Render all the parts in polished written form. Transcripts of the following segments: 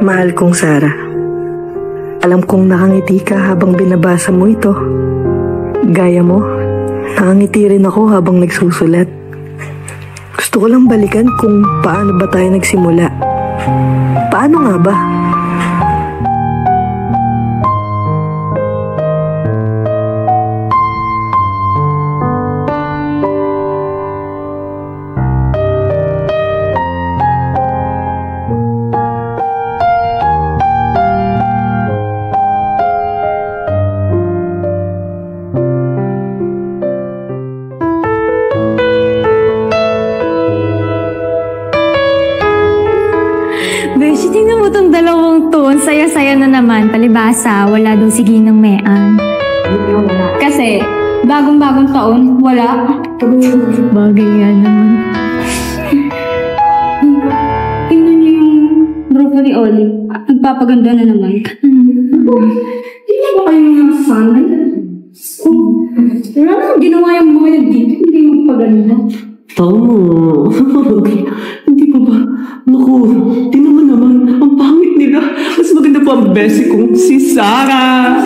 Mahal kong Sarah, alam kong nakangiti ka habang binabasa mo ito. Gaya mo, nakangiti rin ako habang nagsusulat. Gusto ko lang balikan kung paano ba tayo nagsimula. Paano nga ba? Beshi, tingnan mo itong dalawang to. Saya-saya na naman. Palibasa, wala daw si Ginang Mean. Kasi, bagong-bagong taon, wala. Bagay yan naman. Tingnan niyo yung grupo ni Oli. Nagpapaganda na naman. Hindi ba kayo mga sanay? Wala naman ginawa yung mga yan dito. Hindi magpaganda. Tama. Hindi pa ba? Naku, tingnan mo naman. Ang pangit nila. Mas maganda pa ang besi kong si Sarah.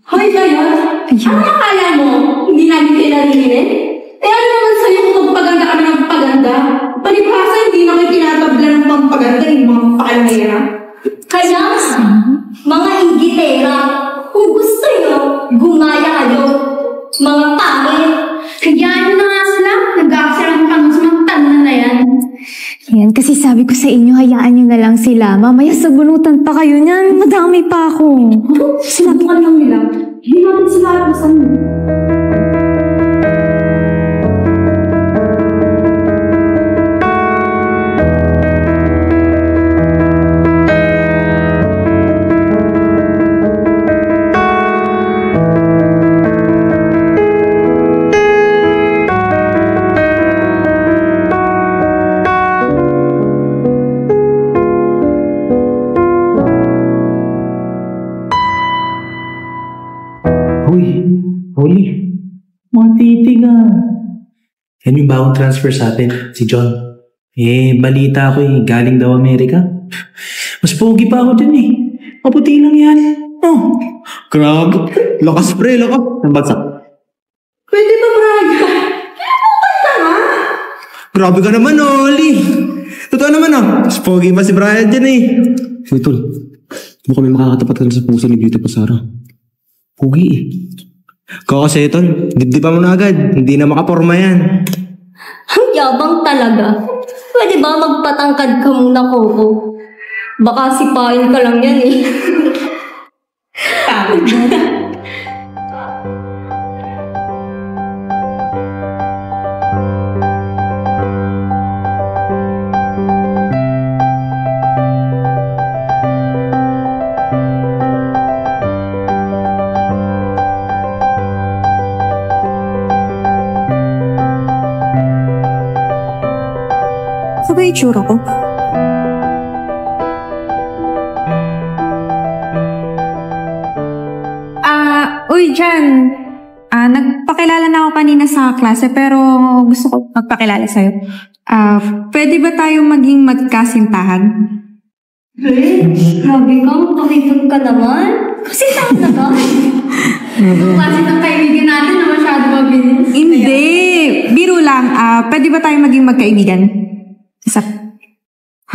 Hoy, Gaya! Ano akala mo? Hindi namin kinalilin? Eh ano naman sa'yo kung magpaganda ka ng paganda? Palibhasa, hindi naman tinatabla ng pampaganda yung mga pakalmera. Kaya, mga higitera, kung gusto nyo, gumaya kayo. Mga pangit. Kaya na nga sila. Nag-aaksarang kang sumagtan na yan. Yan, kasi sabi ko sa inyo, hayaan nyo na lang sila. Mamaya sa bunutan pa kayo niyan. Madami pa ako. Sinabukan lang nila. Hindi natin sila alasan mo. Oli, mga titiga. Yan yung bagong transfer sa atin, si John. Balita ko galing daw Amerika. Mas pogi pa ako dun Maputi lang yan. Oh, grabe. Lakas pre, lakas. Ang bagsak. Pwede ba, Braga? Kaya pupunta nga. Grabe ka naman, Oli. Totoo naman, Mas pogi pa si Brian dyan Uy, tol. Di mo kami makakatapat sa puso ni Beauty pa, Sarah. Pogi kasi tol, dibdiban mo na agad. Hindi na makaporma yan. Ang yabang talaga. Pwede ba magpatangkad ka muna, Coco? Baka sipain ka lang yan Ano ba yung itsura ko? Uy, Jan. Nagpakilala na ako kanina sa klase pero gusto ko magpakilala sa'yo. Pwede ba tayo maging magkasintahan? Grabe ka, pakipag ka naman. Kasi tao na ba? Kasi ng kaibigan natin na masyado mabilis. Hindi. Biro lang. Pwede ba tayo maging magkaibigan? Isa.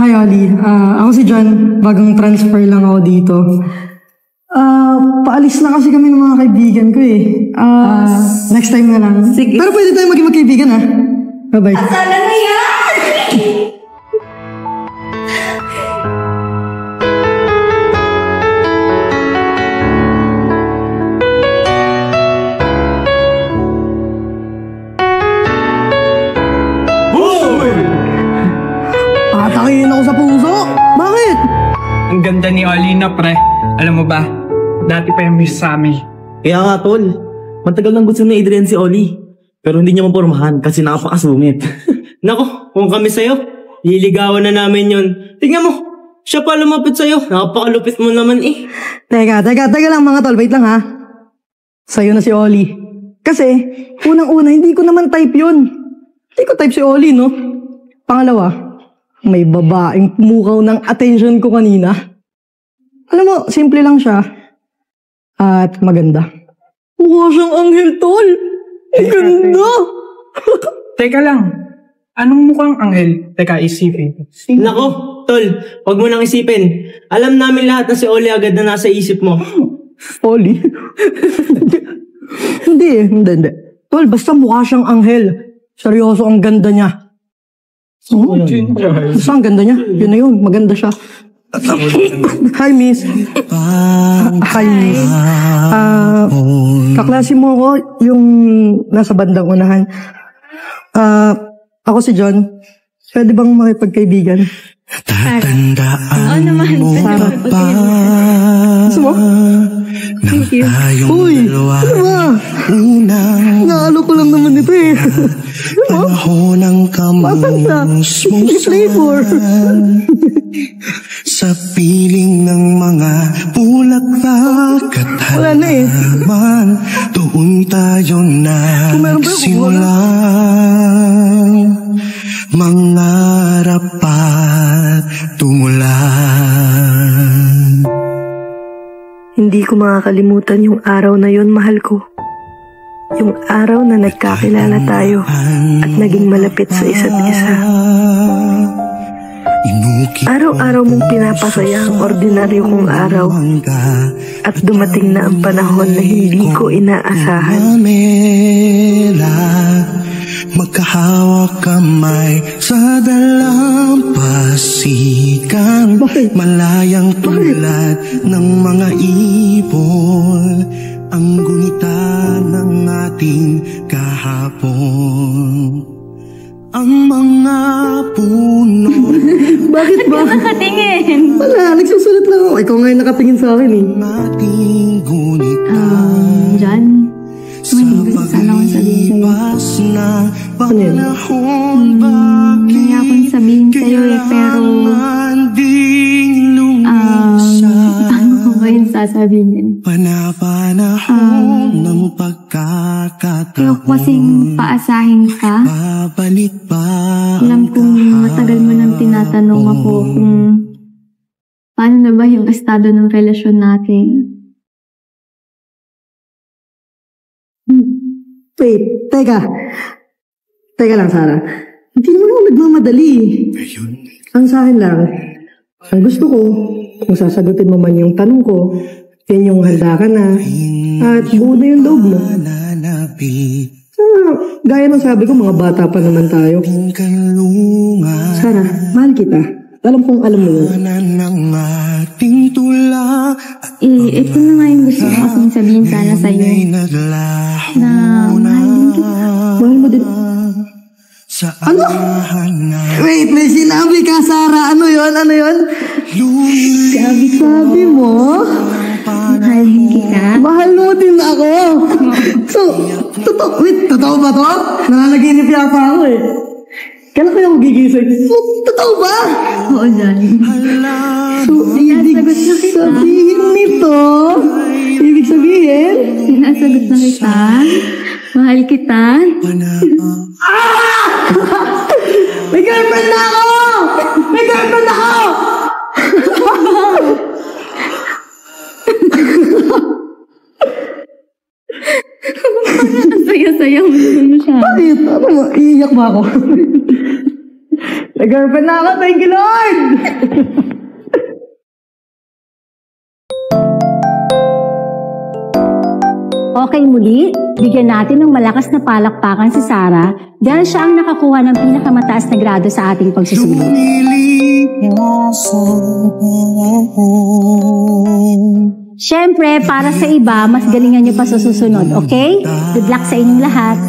Hi, Oli. Ako si John. Bagong transfer lang ako dito. Paalis na kasi kami ng mga kaibigan ko next time na lang. Sige. Pero pwede tayo maging magkaibigan Bye-bye. Sana na yan! Atakin ako sa puso. Bakit? Ang ganda ni Olina, pre. Alam mo ba, dati pa yung miss sa amin. Kaya nga, tol. Matagal nang gusto ni Adrian si Oli. Pero hindi niya mapormahan kasi napakasungit. Nako, kung kami sa'yo, liligawan na namin yun. Tingnan mo, siya pa lumapit sa'yo. Napakalupit mo naman Teka lang mga tol. Wait lang Sa'yo na si Oli. Kasi, unang-una, hindi ko naman type yun. Hindi ko type si Oli, no? Pangalawa, May babaeng pumukaw ng attention ko kanina. Alam mo, simple lang siya. At maganda. Mukha siyang anghel, tol. Ang ganda. Teka lang. Anong mukhang anghel? Teka, isipin. Nako, tol, wag mo nang isipin. Alam namin lahat na si Oli agad na nasa isip mo. Oli? Hindi. Tol, basta mukha siyang anghel. Seryoso, ang ganda niya. Basta ang ganda niya. Yun na yun, maganda siya. Hi, miss. Hi, miss. Kaklase mo ako, yung nasa bandang unahan. Ako si John. Pwede bang makipagkaibigan? Oo naman. Sarah. Gusto mo? Thank you. Uy! Ano ba? Naalo ko lang naman ito eh. Ano? Pasan siya? May flavor. Sa piling ng mga bulaklak at halaman, doon tayo nagsimula. Mangarap at tumulan. Hindi ko makakalimutan yung araw na yon, mahal ko. Yung araw na nagkakilala tayo at naging malapit sa isa't isa. Araw-araw mong pinapasaya ang ordinaryo kong araw at dumating na ang panahon na hindi ko inaasahan. Magkahawak kamay sa dalampasigan, malayang tulad ng mga ibon, ang gunita ng ating kahapon. Ang mga puno. Bakit ba? Nakatingin. Wala, nagsusulat lang ako. Ikaw ngayon nakatingin sa akin eh. Ating gunita. John, may gusto sana akong sabihin sa'yo. Naya akong sabihin sa'yo eh, pero paano ko ba yung sasabihin? Panapanahon ng pagkakataon. Kaya kasing paasahin ka. Babalik ba? Alam kong matagal mo nang tinatanong ako kung paano na ba yung estado ng relasyon natin. Wait, teka. Teka lang, Sarah. Hindi naman ako nagmamadali. Ang sa akin lang, ang gusto ko, kung sasagutin mo man yung tanong ko, yan yung handa ka na, at buo na yung loob mo. Gaya ng sabi ko, mga bata pa naman tayo. Sarah, mahal kita. Alam kong alam mo yun. Ito na nga yung gusto ko kasing sabihin sana sa'yo. Na mahal din kita. Mahal mo din. Ano? Wait, may sinabi ka, Sarah. Ano yun? Sabi mo? Mahal din kita. Mahal mo din ako. So, totoo ba to? Nananaginip yata ako eh. Kailan kayo gigising? So, totoo ba? Oo, darling. So, ibig sabihin nito? Ibig sabihin? Sinasagot na kita. Mahal kita. May girlfriend na ako! Ang saya-saya mo naman siya. Bakit? Ano mo? Iiyak ba ako? May girlfriend na ako! Thank you, Lord! Okay, muli, bigyan natin ng malakas na palakpakan si Sarah dahil siya ang nakakuha ng pinakamataas na grado sa ating pagsusulit. Siyempre, para sa iba, mas galingan nyo pa sa susunod, okay? Good luck sa inyong lahat.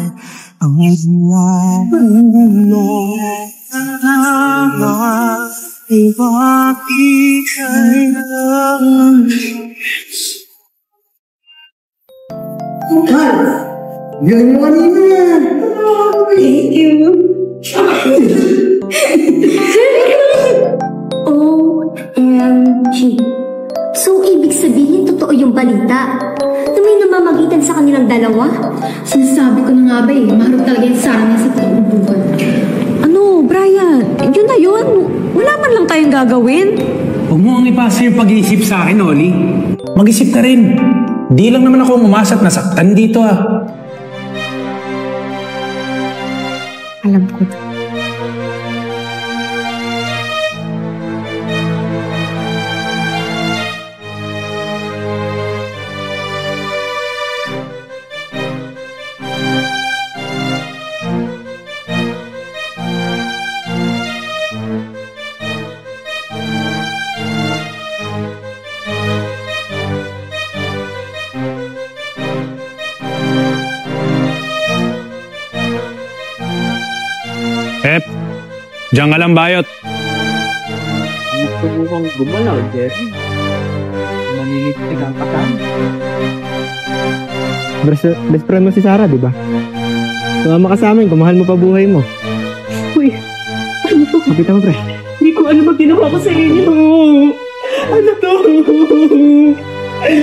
Galing mo kanina. Thank you. OMG. So, ibig sabihin, totoo yung balita na may namamagitan sa kanilang dalawa? Sinasabi ko na nga ba eh, maharap talaga yung Sarah niya sa totoong buhay. Ano, Brian? Yun na yun. tayong gagawin? Huwag mo ang ipasa yung pag-iisip sa akin, Oli. Mag-isip ka rin. Di lang naman ako umamasat nasaktan dito Alam ko. Diyan ka lang bayot. Ang mukhang gumalaw, Jerry. Manilitig ang kasama. Best friend mo si Sarah, di ba? Sumama ka sa amin, kumahal mo pa buhay mo. Uy, ano to? Kapita mo, pre. Hindi ko alam ang ginawa ko sa inyo. Ano to?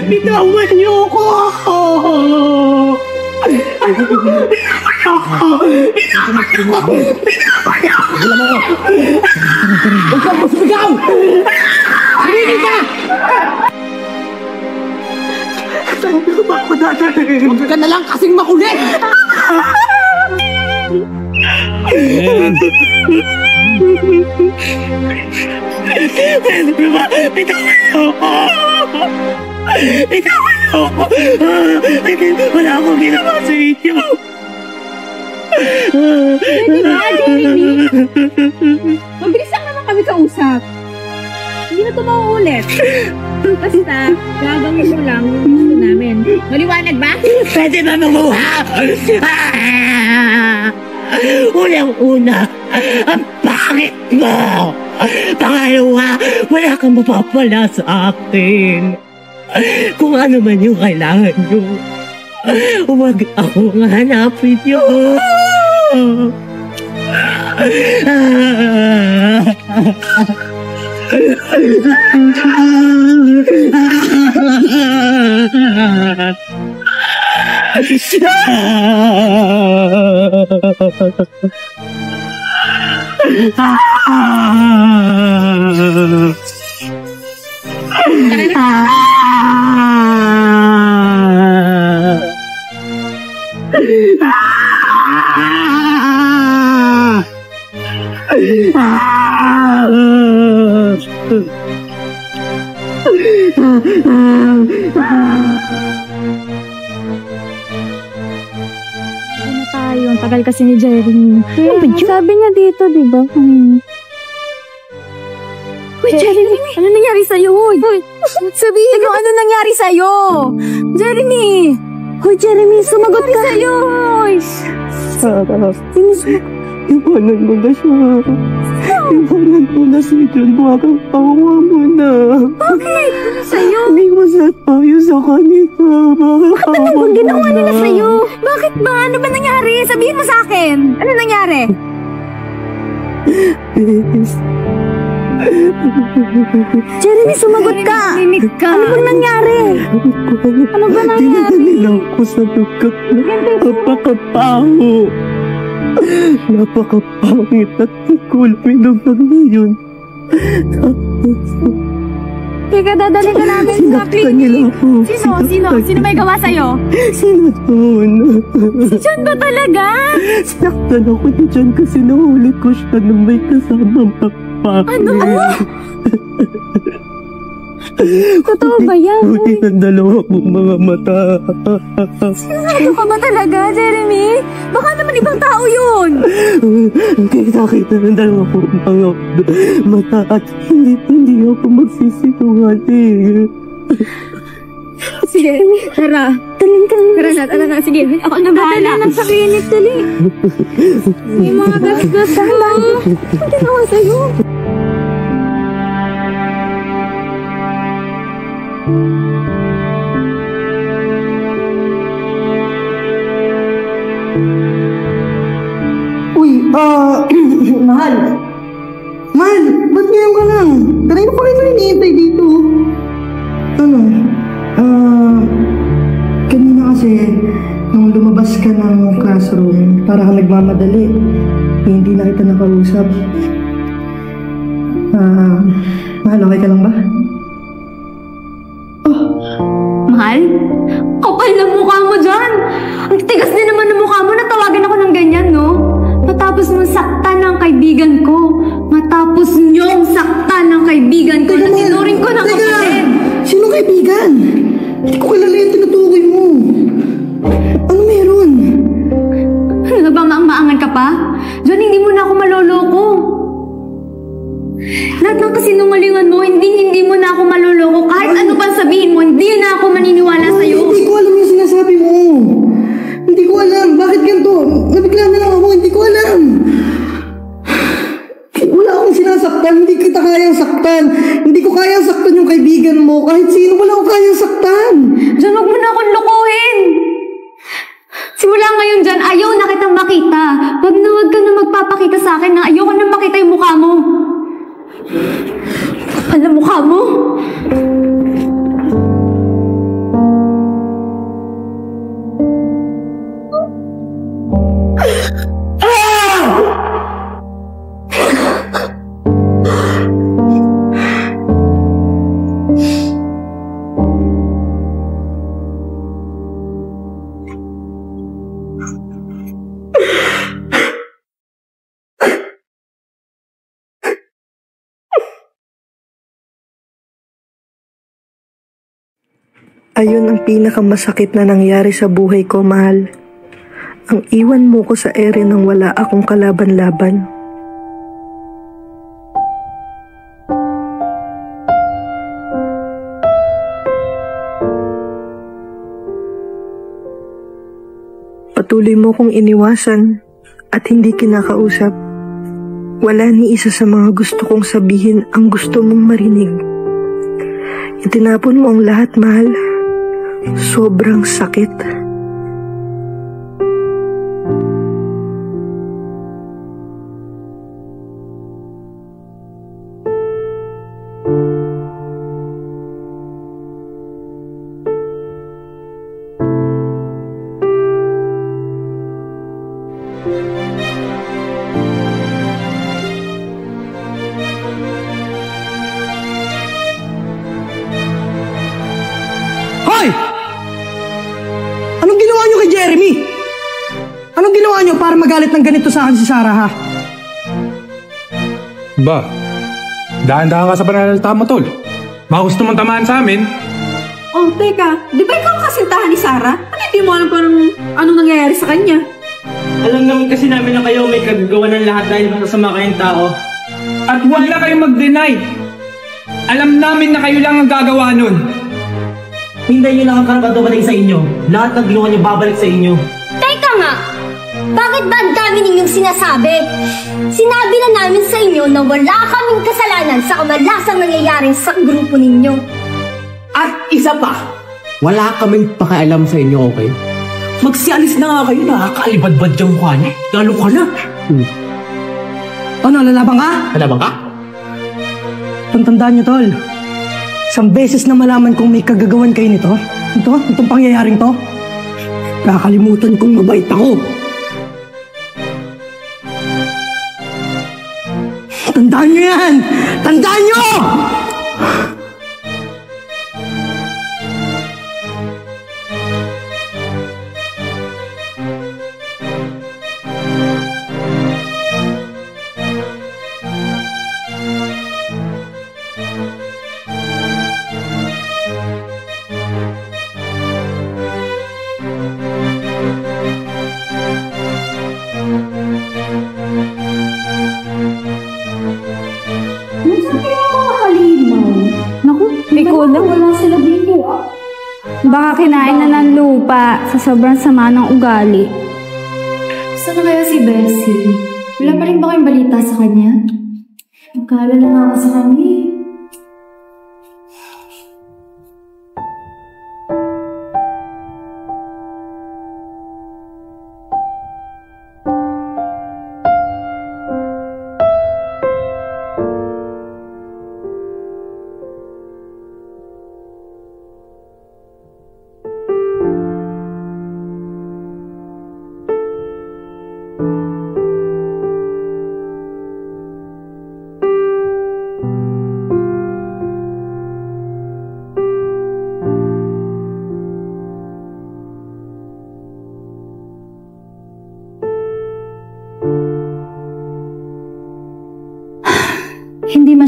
Bitawan niyo ako! Huwag kang masumigaw! Tumigil ka! Saan ba ako dadalhin? Huwag ka na lang kasing makulit! Bitawan niyo ako! Bitawan niyo ako! Wala akong ginawa sa inyo! Pwede ba, Jeremy? Mabilis lang naman kami kausap. Hindi na ito mauulit. Basta, gagawin mo lang yung gusto namin. Maliwanag ba? Pwede ba mamuha? Unang-una, ang pangit mo! Pangalawa, wala kang mapapala sa akin. Kung ano man yung kailangan nyo, huwag akong hanapin nyo. Tayo, ang tagal kasi ni Jeremy. Sabi niya dito, di ba? Uy, Jeremy! Ano nangyari sa'yo, hoy? Sabihin mo, ano nangyari sa'yo? Jeremy! Hoy, Jeremy, sumagot ka! Sa'yo, hoy! Sarah, iwanan mo na siya. Iwanan mo na si John. Bakang pawa mo na. Bakit? Ano sa'yo? Hindi mo sa tayo sa kanila. Ano bang ginawa nila sa'yo? Bakit ba? Ano ba nangyari? Sabihin mo sa akin. Ano nangyari? Jeremy, sumagot ka! Ano bang nangyari? Ano ba nangyari? Dinadalilang ko sa lugat na napakapaho. Napakapangit at kulpinong na ngayon. Teka, dadalhin ka namin sa clinic. Sino may gawa sa'yo? Sino John? Si John ba talaga? Sinaktan ako ni John kasi nahuli ko siya na may kasamang pakpak. Ano? Totoo ba yan? Buti ng dalawa kong mga mata. Ano ka ba talaga, Jeremy? Baka naman ibang tao yun. Kita ng dalawa kong mga mata at hindi ako magsisinungaling. Sige, tara. Tara na. Sige, ako na bahala. Dali na sa clinic, dali. Yung mga gasgas ko. Ano ginawa sa'yo? Uy, mahal. Mahal, ba't ngayon ka lang? Kanina pa kayo hinihintay dito. Kanina kasi, nung lumabas ka ng classroom, para kang nagmamadali. Hindi na kita nakausap. Mahal, okay ka lang ba? Mahal? Kapal na mukha mo dyan! Ang tigas din naman ng mukha mo, natawagan ako ng ganyan, no? Matapos mong saktan ng kaibigan ko. Matapos niyong saktan ng kaibigan ko na tinuring ko ng kapatid. Sino kaibigan? Hindi ko kilala yung tinutukoy mo. Ano meron? Ano ba, maang-maangan ka pa? John, hindi mo na ako maloloko. Lahat ng kasinungalingan mo, hindi mo na ako maloloko. Kahit ano pa sabihin mo, hindi na ako maniniwala sa'yo. Hindi ko alam yung sinasabi mo. Hindi ko alam. Bakit ganito? Nabigla na lang ako. Hindi ko alam. Wala akong sinasaktan. Hindi kita kayang saktan. Hindi ko kayang saktan yung kaibigan mo. Kahit sino, wala akong kayang saktan. John, huwag mo na akong lokohin. Simula ngayon dyan, ayaw na kitang makita. Wag ka na magpapakita sa akin na ayaw ka na makita yung mukha mo. Alam mukha mo? Ayun ang pinakamasakit na nangyari sa buhay ko, mahal. Ang iwan mo ko sa ere nang wala akong kalaban-laban. Patuloy mo kong iniwasan at hindi kinakausap. Wala ni isa sa mga gusto kong sabihin ang gusto mong marinig. Itinapon mo ang lahat, mahal. Sobrang sakit. Jeremy! Anong ginawa niyo para magalit ng ganito sa akin si Sarah, ha? Ba, dahan-dahan ka sa pananalita mo, tol. Baka gusto mong tamaan sa amin. Oh, teka. Di ba ikaw ang kasintahan ni Sarah? Ano hindi mo alam kung anong nangyayari sa kanya? Alam naman kasi namin na kayo may kagagawa ng lahat dahil masasama kayong tao. At huwag na kayong mag-deny. Alam namin na kayo lang ang gagawa nun. Hintayin nyo lang ang karapatan sa inyo. Lahat ng ginawa nyo babalik sa inyo. Teka nga! Bakit ba ang dami ninyong sinasabi? Sinabi na namin sa inyo na wala kaming kasalanan sa kamalasang nangyayari sa grupo ninyo. At isa pa, wala kaming pakialam sa inyo, okay? Magsialis na nga kayo, nakakaalibad-bad yung mukha niya. Lalo ka na. Ano, lalaban ka? Lalaban ka? Tandaan niyo, tol. Isang beses na malaman kong may kagagawan kayo nito, itong pangyayaring to, kakalimutan kong mabait ako. Tandaan niyo yan! Tandaan niyo! Baka kinain na ng lupa sa sobrang sama ng ugali. Saan na kaya si Bessie? Wala pa rin ba kayong balita sa kanya? Nagkaalala na ako sa kanya eh.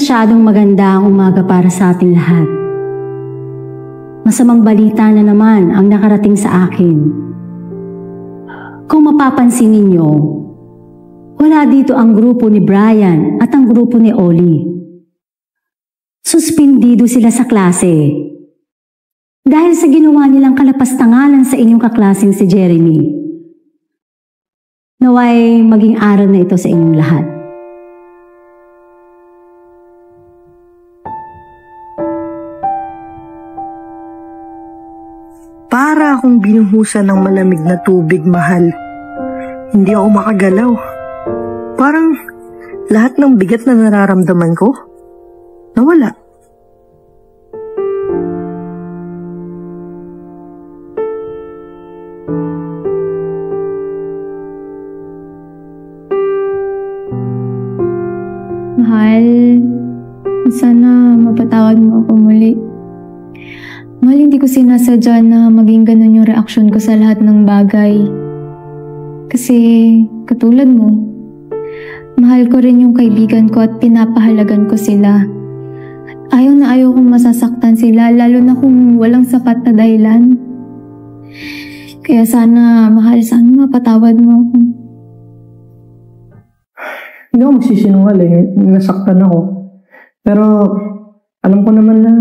masyadong maganda ang umaga para sa ating lahat. Masamang balita na naman ang nakarating sa akin. Kung mapapansin ninyo, wala dito ang grupo ni Brian at ang grupo ni Oli. Suspindido sila sa klase dahil sa ginawa nilang kalapastangalan sa inyong kaklaseng si Jeremy. Naway maging aral na ito sa inyong lahat. Para akong binuhusan ng malamig na tubig, mahal. Hindi ako makagalaw. Parang lahat ng bigat na nararamdaman ko, nawala. Mahal, sana mapatawad mo ako muli. Mahal, hindi ko sinasadya na maging ganun yung reaksyon ko sa lahat ng bagay. Kasi katulad mo, mahal ko rin yung kaibigan ko at pinapahalagan ko sila. Ayaw na ayaw kong masasaktan sila, lalo na kung walang sapat na dahilan. Kaya sana, mahal, sana mapatawad mo ako. Hindi ako magsisinungaling, nasaktan ako. Pero alam ko naman na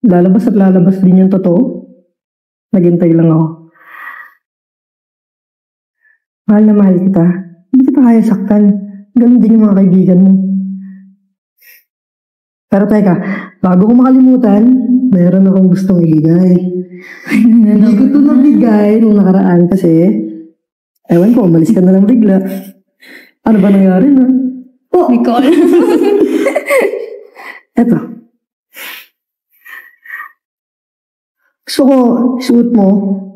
lalabas at lalabas din yung totoo. Naghintay lang ako. Mahal na mahal kita. Hindi kita kaya saktan. Ganun din yung mga kaibigan mo. Pero teka, bago ko makalimutan, meron akong gustong ibigay. Hindi ko ito nabigay nung nakaraan kasi ewan ko, umalis ka na lang bigla. Ano ba nangyari na? Oh! Nicole. Eto. Gusto ko suot mo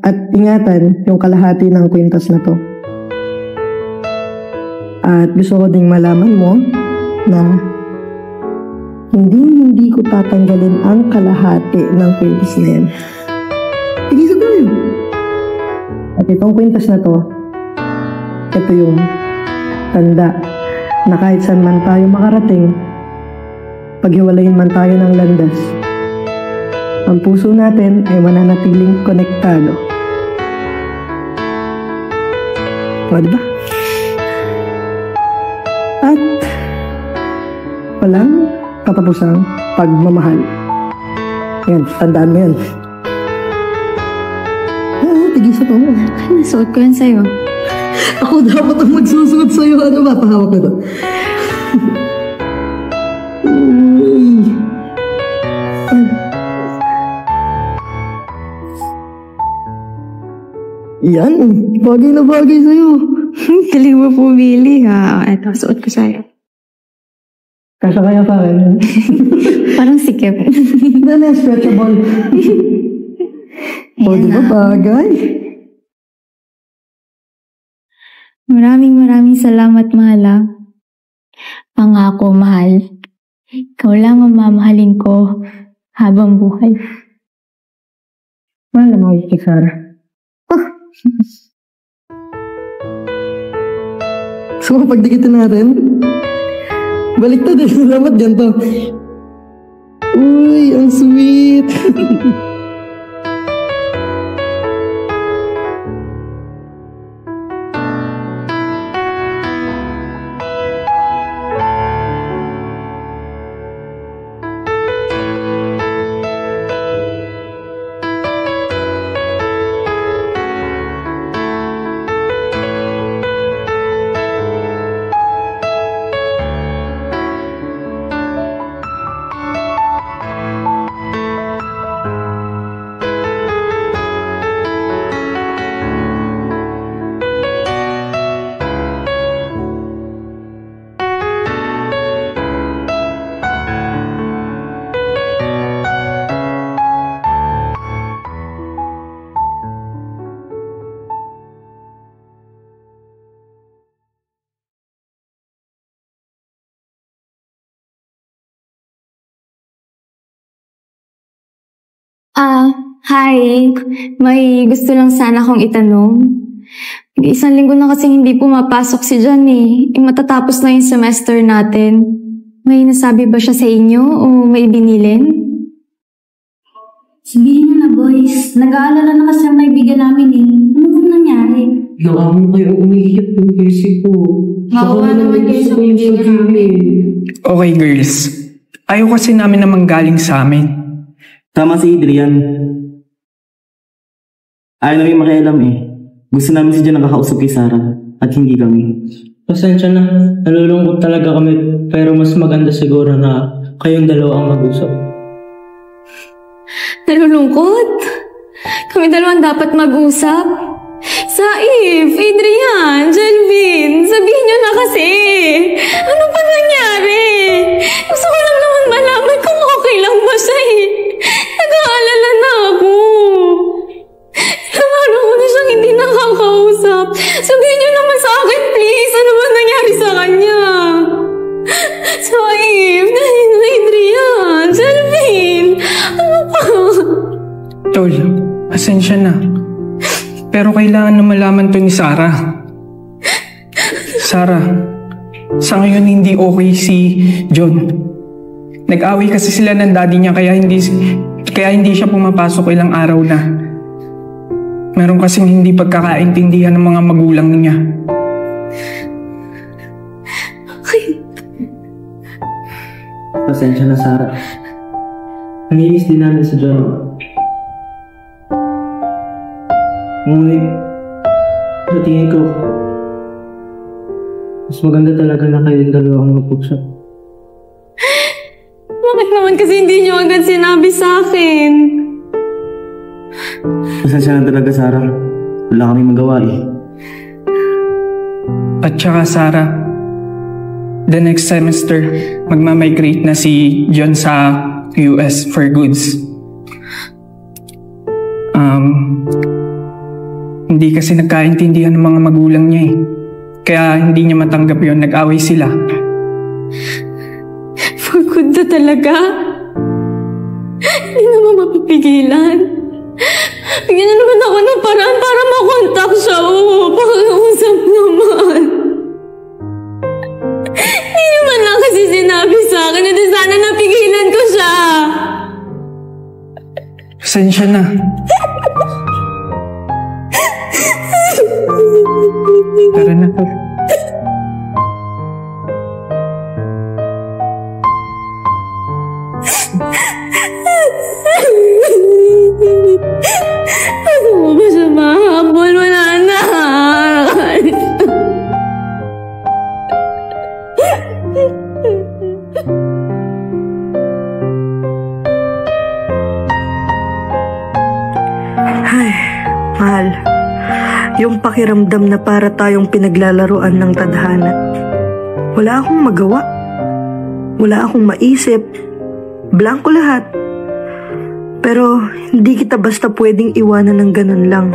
at ingatan yung kalahati ng kwintas na to. At gusto ko ding malaman mo na hindi ko tatanggalin ang kalahati ng kwintas na yan. Tigisa tayo. At itong kwintas na to, ito yung tanda na kahit saan man tayo makarating, paghiwalayin man tayo ng landas, ang puso natin ay mananatiling konektado. O, diba? At walang katapusang pagmamahal. Yan, tandaan mo yan. Tigisa pa mo. Nasuot ko yan sa'yo. Ako dapat ang magsusuot sa'yo. Ano ba? Pahawak ko to. Yan. Bagay na bagay sa'yo. Galing mo pumili ha. Eto, suot ko sa'yo. Kasya kaya sa akin. Parang sikip. Dala, stretchable. O, di ba bagay? Maraming salamat, mahal. Pangako, mahal. Ikaw lang ang mamahalin ko habang buhay. Mahal na mahal kay Sarah. So, pagdikitin natin, baliktad eh. Salamat ganito. Uy, ang sweet. Hi. May gusto lang sana akong itanong. Isang linggo na kasi hindi pumapasok si John eh. Matatapos na yung semester natin. May nasabi ba siya sa inyo o may binilin? Sabihin niyo na, boys. Nag-aalala na kasi ang kaibigan namin eh. Ano bang nangyari? Nakamon kayo umiiyak ng kasi ko. Mawa naman kayo sa kaibigan namin. Okay, girls. Ayaw kasi namin na manggaling sa amin. Tama si Adrian. Ayaw namin makialam eh. Gusto namin si John nakakausap kay Sarah at hindi kami. Pasensya na. Nalulungkot talaga kami. Pero mas maganda siguro na kayong dalawa ang mag-usap. Nalulungkot? Kami dalawang dapat mag-usap? Saif, Adrian, Jelvin, sabihin niyo na kasi. Ano pa nangyari? Gusto ko lang naman malaman kung okay lang ba siya eh. Nag-aalala na ako. Ilang araw ko na siyang hindi nakakausap. Sabihin niyo naman sa akin, please. Ano ba nangyari sa kanya? Saif, Adrian, Jelvin, ano pa? Tol, pasensya na. Pero kailangan na malaman to ni Sarah. Sarah, sa ngayon hindi okay si John. Nag-away kasi sila ng daddy niya kaya hindi siya pumapasok ilang araw na. Meron kasing hindi pagkakaintindihan ng mga magulang niya. Pasensya na, Sarah. Nanginis din namin si John. Ngunit, sa tingin ko, mas maganda talaga na kayong dalawa ang mag-usap. Bakit naman kasi hindi niyo agad sinabi sa akin? Pasensya na talaga, Sarah. Wala kami magawa eh. At saka, Sarah, the next semester, magmamigrate na si John sa US for goods. Hindi kasi nagkaintindihan ng mga magulang niya eh. Kaya hindi niya matanggap yun. Nag-away sila. For good na talaga? Hindi naman mapipigilan. Bigyan na naman ako ng paraan para makontak siya. Pakiusap naman. Hindi naman lang kasi sinabi sa akin na sana napigilan ko siya. Pasensya na. Tara na. Ano mo ba siya mahabol? Wala na. Ay, mahal. Yung pakiramdam na para tayong pinaglalaruan ng tadhana. Wala akong magawa. Wala akong maisip. Blanko lahat. Pero hindi kita basta pwedeng iwanan ng ganun lang.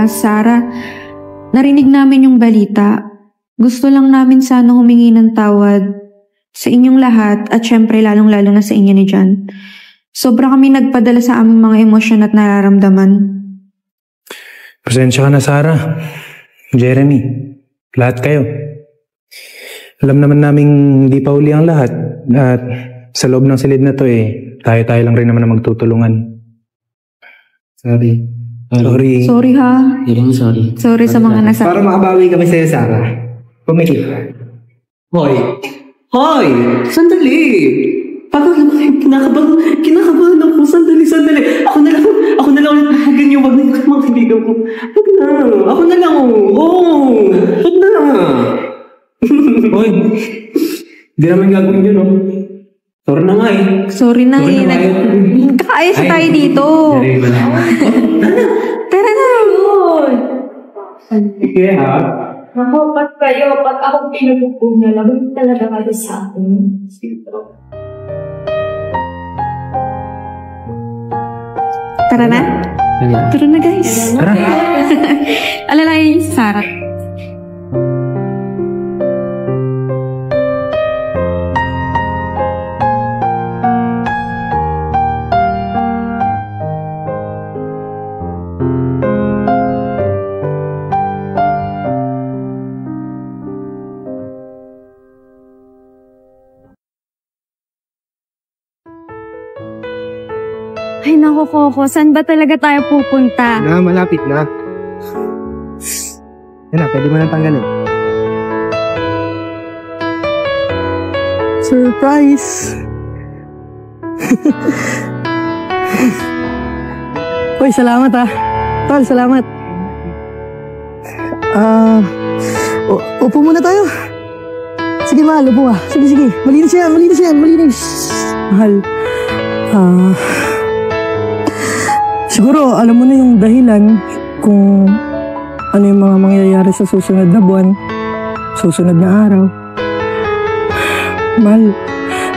Sarah, narinig namin yung balita. Gusto lang namin sana humingi ng tawad sa inyong lahat at syempre lalong-lalo na sa inyo ni John. Sobra kami nagpadala sa aming mga emosyon at nararamdaman. Pasensya ka na, Sarah. Jeremy, lahat kayo. Alam naman naming hindi pa uli ang lahat at sa loob ng silid na to tayo-tayo lang rin naman na magtutulungan. Sorry. Sorry ha. Sorry. Sorry sa mga nasa... Para makabawi kami sa'yo, Sarah. Pumikit ka. Hoy! Sandali! Bakit naman kinakabahan ako? Sandali. Ako na lang ulit mahugan yung wag na yung mga kaibigan ko. Wag na. Ako na lang. Wag na. Hoy! Hindi naman gagawin yun, Sorry na nga Sorry na Kakaayos tayo dito. Tara na. Sige ha. Naku, pag akong pinupupog niya, labang talaga kayo sa akin. Tara na. Tara na guys. Tara. Alalay, Sarah. Coco, saan ba talaga tayo pupunta? Na, malapit na. Yan na, pwede mo nang tanggalin. Surprise! Uy, salamat ah. Tol, salamat. Upo muna tayo. Sige, mahal, upo ah. Sige. Malinis yan. Mahal. Siguro, alam mo na yung dahilan kung ano yung mga mangyayari sa susunod na buwan, susunod na araw. Mahal,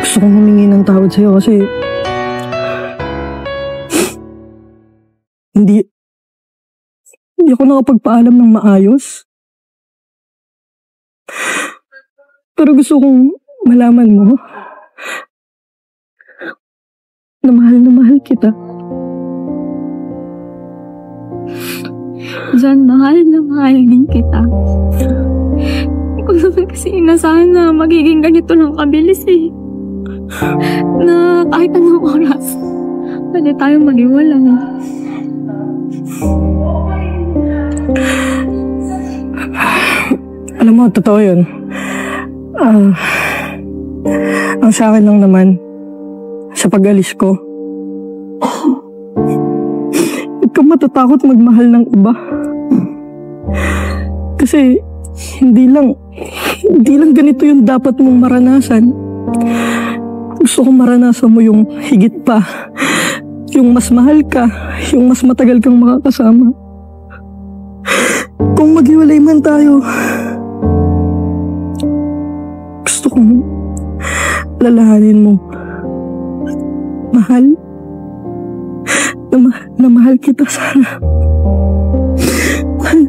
gusto kong humingi ng tawad sa'yo kasi hindi ako nakapagpaalam ng maayos. Pero gusto kong malaman mo na mahal kita. John, mahal na mahal din kita. Hindi ko naman kasi inasahan na magiging ganito lang kabilis eh. Na kahit anong oras, pwede tayong mag-iwala. Alam mo, totoo yun. Ang sa akin lang naman, sa pag-alis ko, huwag kang matatakot magmahal ng iba. Kasi, hindi lang ganito yung dapat mong maranasan. Gusto kong maranasan mo yung higit pa. Yung mas mahal ka, yung mas matagal kang makakasama. Kung maghiwalay man tayo, gusto kong lalahanin mo. Mahal. Na mahal kita, Sarah.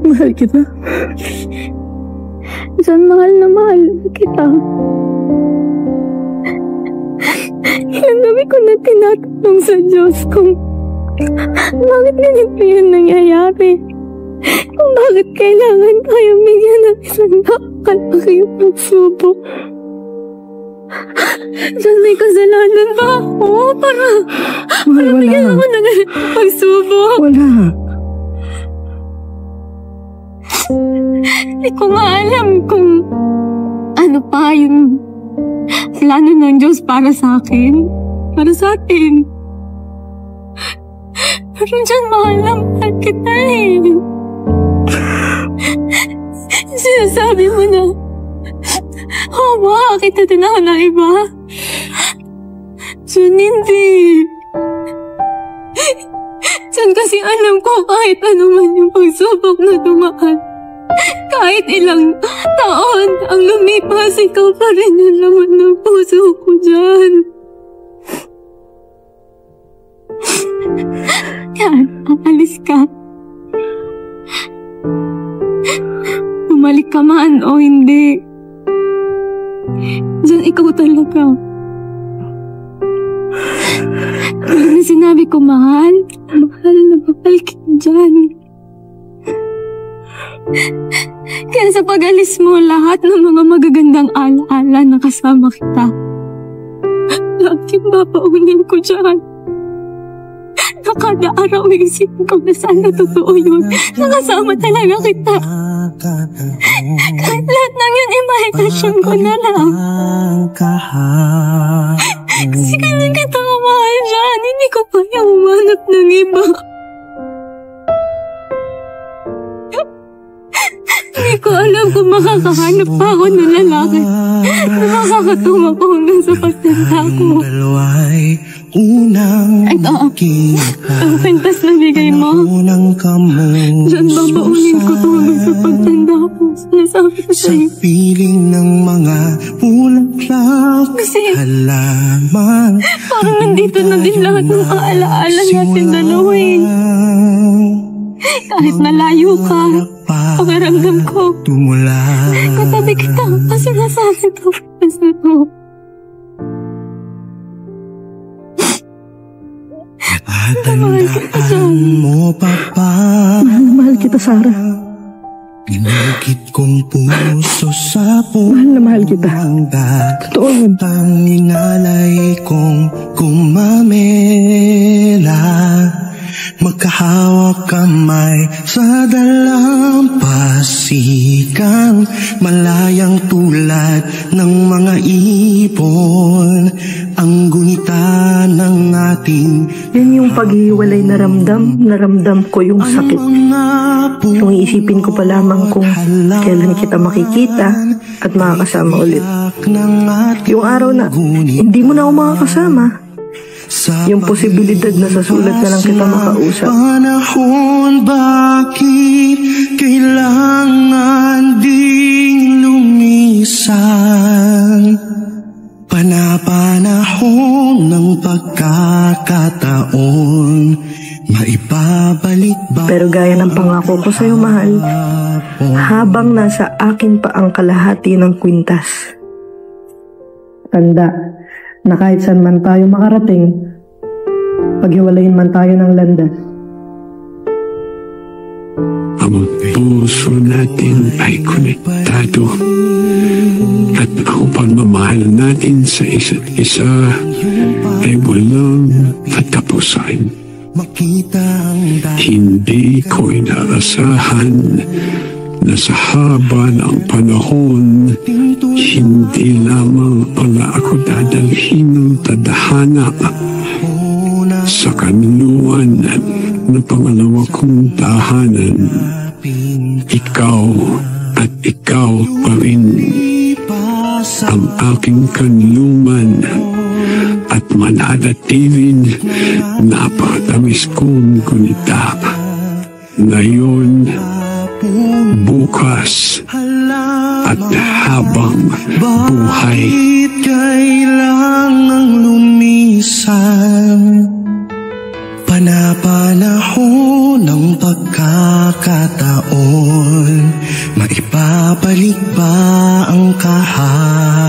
Mahal kita. John, mahal na mahal kita. Ilang gabi ko na tinatanong sa Diyos kung bakit ganito yung nangyayari. Kung bakit kailangan tayo bigyan ng isang napakalaking pagsubok. John, may kasalanan ba ako? Para bigyan ako ng pagsubok. Wala. Hindi ko nga alam kung ano pa yung plano ng Diyos para sa akin. Para sa atin. Pero John, mahal na mahal kita eh. Sinasabi mo na makakita din ako ng iba. John, hindi. John, kasi alam ko kahit ano man yung pagsubok na dumaan. Kahit ilang taon ang lumipas, ikaw pa rin yung laman ng puso ko dyan. Yan, aalis ka. Bumalik ka man o hindi. Diyan, ikaw talaga. Pag na sinabi ko mahal na mahal kita dyan. Kaya sa pag-alis mo, lahat ng mga magagandang alaala na kasama kita, lahat yung babaunin ko dyan. Na kada araw isipin ko na sana totoo yun. Nakasama talaga kita. Kahit lahat ng yun, imahinasyon ko na lang. Kasi kailan kita kamahal dyan, hindi ko kaya umanap ng iba. Hindi ko alam kung makakahanap pa ako ng lalaki na makakatuma ko hanggang sa pagtanda ko. Ito, ang pentas na bigay mo. Diyan babaunin ko to hanggang sa pagtanda ko. Sinasabi ko sa'yo. Sa piling ng mga bulaklak, halaman. Parang nandito na din lahat ng alaala natin dalawa eh. Kahit malayo ka, pakiramdam ko. Katabi kita, kasi nasabi ko. Tandaan mo pa ba? Mahal kita, Sarah. Ginugit kong puso sa mahal na mahal kita. Totoo yun. Tanging alay kong kumamela. magkahawak kamay sa dalampasigan, malayang tulad ng mga ibon, ang gunita ng ating. Yan yung paghihiwalay na ramdam ko yung sakit. Kung iisipin ko pa lamang kung kailan kita makikita at makakasama ulit. Yung araw na hindi mo na ako makakasama, yung posibilidad na sa sulat na lang kita makausap. Panahon, bakit kailangan ding lumisan? Panahon ng pagkakataon, maibabalik ba? Pero gaya ng pangako ko sa'yo, mahal, habang nasa akin pa ang kalahati ng kwintas, tanda na kahit saan man tayo makarating, paghiwalayin man tayo ng landas. Ang puso natin ay konektado at ang pagmamahal natin sa isa't isa ay walang katapusan. Hindi ko inaasahan na sa haba ng panahon, hindi lamang pala ako dadalhin ng tadhana sa kanluan na pangalawa kong tahanan. Ikaw at ikaw pa rin ang aking kanluman at mananatiling napakatamis kong gunita. Ngayon, bukas at habang buhay. Bakit kailangang lumisan? Panahon ng pagkakataon, maibabalik ba ang kahapon?